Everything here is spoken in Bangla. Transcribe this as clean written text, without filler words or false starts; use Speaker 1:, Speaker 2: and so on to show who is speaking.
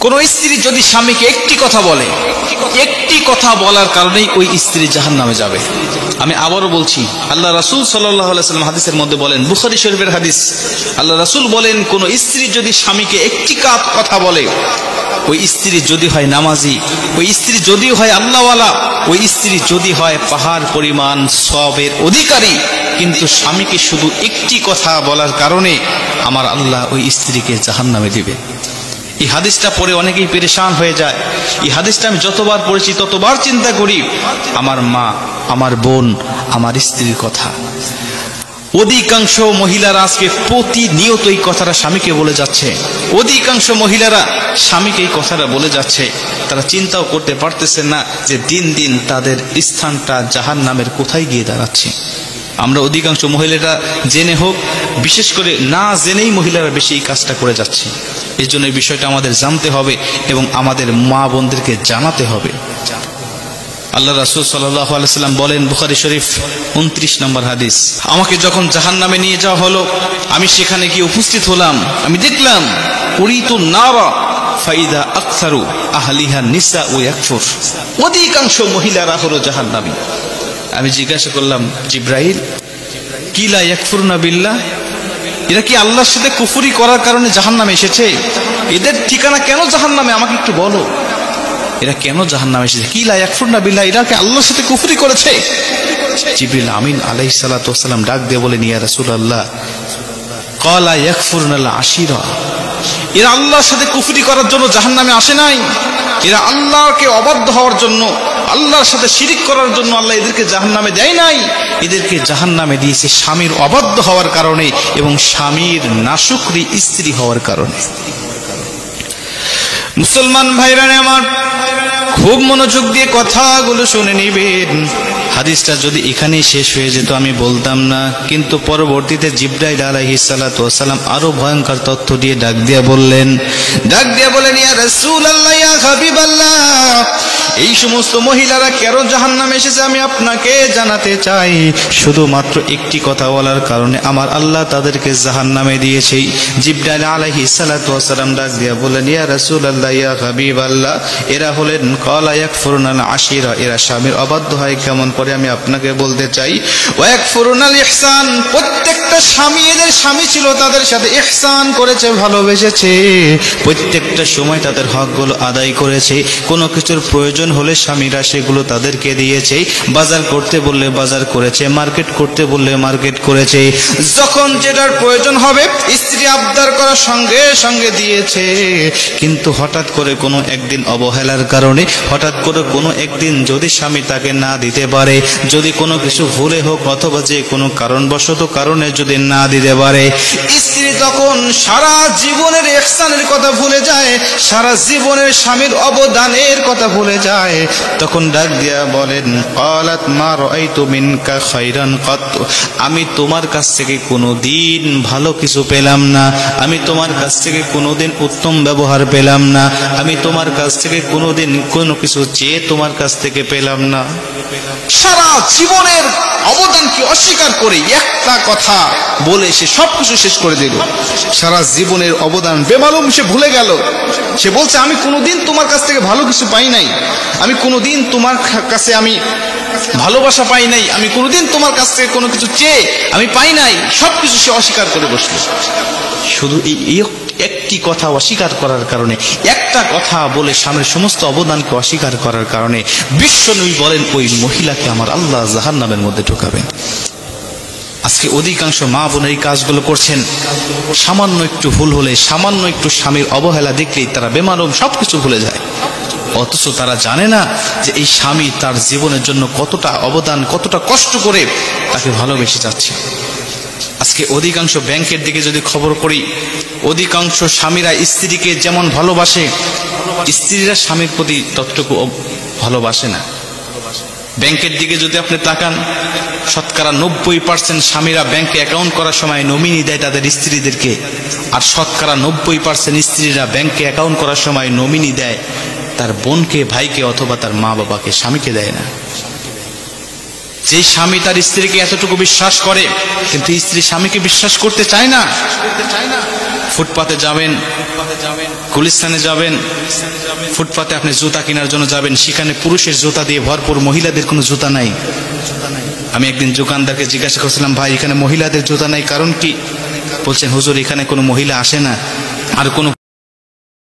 Speaker 1: কোন স্ত্রী যদি স্বামীকে একটি কথা বলে, একটি কথা বলার কারণেই ওই স্ত্রী জাহান্নামে যাবে। আমি আবারও বলছি, আল্লাহ রাসূল সাল্লাল্লাহু আলাইহি ওয়াসাল্লাম হাদিসের মধ্যে বলেন, বুখারী শরীফের হাদিস, আল্লাহ রাসূল বলেন, কোন স্ত্রী যদি স্বামীকে একটি কথা বলে, ওই স্ত্রী যদি হয় নামাজি, ওই স্ত্রী যদি হয় আল্লাহওয়ালা, ওই স্ত্রী যদি হয় পাহাড় পরিমাণ সওয়াবের অধিকারী, কিন্তু স্বামীকে শুধু একটি কথা বলার কারণে আমার আল্লাহ ওই স্ত্রীকে জাহান্নামে দিবে। এই হাদিসটা পড়ে অনেকেই পেরেশান হয়ে যায়। এই হাদিসটা আমি যতবার পড়েছি ততবার চিন্তা করি, আমার মা, আমার বোন, আমার স্ত্রীর কথা। অধিকাংশ মহিলারা আজকে প্রতিনিয়ত এই কথাটা স্বামীকে বলে যাচ্ছে। অধিকাংশ মহিলারা স্বামীকে এই কথাটা বলে যাচ্ছে। তারা চিন্তাও করতে পারতেছে না যে দিন দিন তাদের স্থানটা জাহান্নামের কোথায় গিয়ে দাঁড়াচ্ছে। আমরা অধিকাংশ মহিলারা জেনে হোক, বিশেষ করে না জেনেই মহিলারা বেশি এই কাজটা করে যাচ্ছে। এই জন্য এই বিষয়টা আমাদের জানতে হবে এবং আমাদের মা বোনদেরকে জানাতে হবে। আল্লাহ রাসূল সাল্লাল্লাহু আলাইহি ওয়াসাল্লাম বলেন, বুখারী শরীফ 29 নম্বর হাদিস, আমাকে যখন জাহান্নামে নিয়ে যাওয়া হলো, আমি সেখানে গিয়ে উপস্থিত হলাম। আমি দেখলাম উরিতুন নারা ফাইদা আকসারু আহলিহা নিসা ও ইয়াকফুর, অধিকাংশ মহিলারা হলো জাহান্নামী। আমি জিজ্ঞাসা করলাম, জিব্রাইল, কি লা ইয়াকফুরনা বিল্লাহ, এরা কি আল্লাহর সাথে কুফরি করার কারণে জাহান্নামে এসেছে? এদের ঠিকানা কেন জাহান্নামে, আমাকে একটু বলো। এরা কেন জাহান্নামে এসেছে? কি লা ইয়াকফুরনা বিল্লাহ, এরা কি আল্লাহর সাথে কুফরি করেছে? জিবরিল আমিন আলাইহিস সালাতু ওয়াস সালাম ডাক দিয়ে বলেন, ইয়া রাসূলুল্লাহ, ক্বালা ইয়াকফুরনাল আশিরা, এরা আল্লাহর সাথে কুফরি করার জন্য জাহান্নামে আসে নাই। এরা আল্লাহকে অবাধ্য হওয়ার জন্য, আল্লাহর সাথে শিরিক করার জন্য আল্লাহ এদেরকে জাহান্নামে দেয় নাই। এদেরকে জাহান্নামে দিয়েছে স্বামীর অবাধ্য হওয়ার কারণে এবং স্বামীর নাশুকরি স্ত্রী হওয়ার কারণে। মুসলমান ভাইরা আমার, খুব মনোযোগ দিয়ে কথাগুলো শুনে নিবেন। হাদিসটা যদি এখানেই শেষ হয়ে যেত আমি বলতাম না, কিন্তু পরবর্তীতে জিবরাইল আলাইহিস সালাতু ওয়াস সালাম আরো ভয়ঙ্কর তথ্য দিয়ে ডাক দিয়া বললেন, ইয়া রাসূলুল্লাহ, ইয়া হাবিবাল্লাহ, এই সমস্ত মহিলারা কেন জাহান্নামে এসেছে আমি আপনাকে জানাতে চাই। শুধুমাত্র একটি কথা বলার কারণে আমার আল্লাহ তাদেরকে জাহান্নামে দিয়েছে। জিবরাইল আলাইহিস সালাতু ওয়াস সালাম ডাক দিয়া বললেন, ইয়া রাসূলুল্লাহ, ইয়া হাবিবাল্লাহ, এরা হলেন ক্বালা ইয়াকফুরুনাল আশিরা, এরা স্বামীর অবাধ্য হয় কেমন করে আমি আপনাকে বলতে চাই। ওয়া ইয়াকফুরুনাল ইহসান, প্রত্যেকটা স্বামী, এদের স্বামী ছিল তাদের সাথে ইহসান করেছে, ভালোবেসেছে, প্রত্যেকটা সময় তাদের হকগুলো আদায় করেছে। কোনো কিছুর প্রয়োজন হলে স্বামীরা সেগুলো তাদেরকে দিয়েছে, বাজার করতে বললে বাজার করেছে, মার্কেট করতে বললে মার্কেট করেছে, যখন যেটার প্রয়োজন হবে স্ত্রী আবদার করার সঙ্গে সঙ্গে দিয়েছে। কিন্তু হঠাৎ করে কোনো একদিন অবহেলার কারণে, হঠাৎ করে কোনো একদিন যদি স্বামী তাকে না দিতে পারে, যদি কোনো কিছু ভুলে হোক অথবা যে কোনো কারণবশত কারণে যদি না দিতে পারে, স্ত্রী তখন সারা জীবনের ইহসানের কথা ভুলে যায়, সারা জীবনের স্বামীর অবদানের কথা ভুলে যায়। তখন ডাক দিয়া বলেন, ক্বালাত মা রাআইতু মিনকা খায়রান কাত, আমি তোমার কাছ থেকে কোনোদিন ভালো কিছু পেলাম না, আমি তোমার কাছ থেকে কোনোদিন উত্তম ব্যবহার পেলাম না, আমি তোমার কাছ থেকে কোনোদিন কোনো কিছু চেয়ে তোমার কাছ থেকে পেলাম না। সারা জীবনের অবদানকে অস্বীকার করে একটা কথা বলে সে সবকিছু শেষ করে দিল। সারা জীবনের অবদান বেমালুম সে ভুলে গেল। সে বলছে, আমি কোনোদিন তোমার কাছ থেকে ভালো কিছু পাই নাই, আমি কোনোদিন তোমার কাছে আমি ভালোবাসা পাই নাই, আমি কোনোদিন তোমার কাছ থেকে কোনো কিছু চেয়ে আমি পাই নাই, সবকিছু সে অস্বীকার করে বসলো। শুধু এই একটি কথা অস্বীকার করার কারণে, একটা কথা বলে স্বামীর সমস্ত অবদানকে অস্বীকার করার কারণে বিশ্বনবী বলেন, ওই মহিলাকে আমার আল্লাহ জাহান্নামের মধ্যে ঢোকাবেন। আজকে অধিকাংশ মা বোন এই কাজগুলো করছেন। সামান্য একটু ভুল হলে, সামান্য একটু স্বামীর অবহেলা দেখলেই তারা বেমালুম সবকিছু ভুলে যায়। অথচ তারা জানে না যে এই স্বামী তার জীবনের জন্য কতটা অবদান, কতটা কষ্ট করে তাকে ভালোবেসে যাচ্ছে। আজকে অধিকাংশ ব্যাংকের দিকে যদি খবর করি, অধিকাংশ স্বামীরা স্ত্রীকে যেমন ভালোবাসে, স্ত্রীরা স্বামীর প্রতি ততটুকু ভালোবাসে না। ব্যাংকের দিকে যদি আপনি তাকান, শতকরা 90% স্বামীরা ব্যাংকে অ্যাকাউন্ট করার সময় নমিনি দেয় তাদের স্ত্রীদেরকে, আর শতকরা 90% স্ত্রীরা ব্যাংকে অ্যাকাউন্ট করার সময় নমিনি দেয় তার বোনকে, ভাইকে অথবা তার মা বাবাকে, স্বামীকে দেয় না। যে স্বামী তার স্ত্রীকে এতটুকু বিশ্বাস করে, কিন্তু স্ত্রী স্বামীকে বিশ্বাস করতে চায় না, ফুটপাতে যাবেন, গুলিস্তানে যাবেন, ফুটপাতে আপনি জুতা কেনার জন্য যাবেন, সেখানে পুরুষের জুতা দিয়ে ভরপুর, মহিলাদের কোনো জুতা নাই। আমি একদিন দোকানদারকে জিজ্ঞাসা করছিলাম, ভাই এখানে মহিলাদের জুতা নাই, কারণ কি? বলছেন, হুজুর এখানে কোনো মহিলা আসে না, আর কোনো